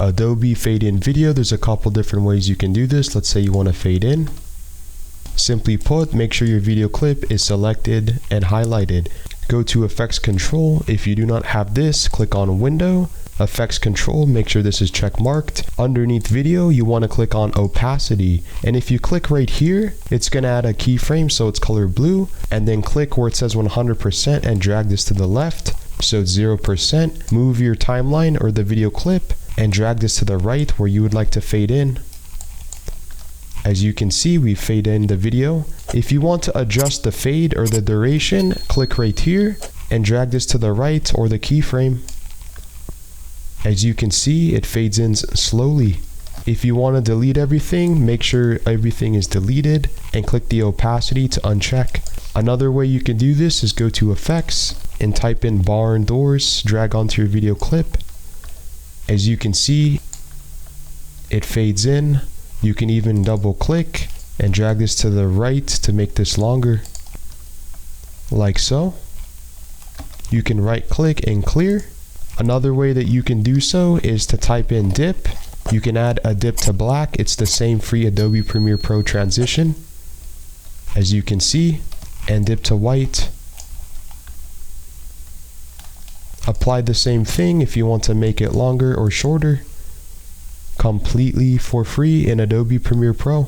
Adobe fade in video, there's a couple different ways you can do this. Let's say you want to fade in. Simply put, make sure your video clip is selected and highlighted. Go to Effects Control. If you do not have this, click on Window, Effects Control, make sure this is check marked. Underneath video, you want to click on Opacity. And if you click right here, it's going to add a keyframe so it's color blue. And then click where it says 100% and drag this to the left. So it's 0%. Move your timeline or the video clip and drag this to the right where you would like to fade in. As you can see, we fade in the video. If you want to adjust the fade or the duration, click right here and drag this to the right or the keyframe. As you can see, it fades in slowly. If you want to delete everything, make sure everything is deleted and click the opacity to uncheck. Another way you can do this is go to Effects and type in barn doors, drag onto your video clip. As you can see, it fades in. You can even double click and drag this to the right to make this longer, like so. You can right click and clear. Another way that you can do so is to type in dip. You can add a dip to black. It's the same free Adobe Premiere Pro transition, as you can see, and dip to white. Apply the same thing if you want to make it longer or shorter, completely for free in Adobe Premiere Pro.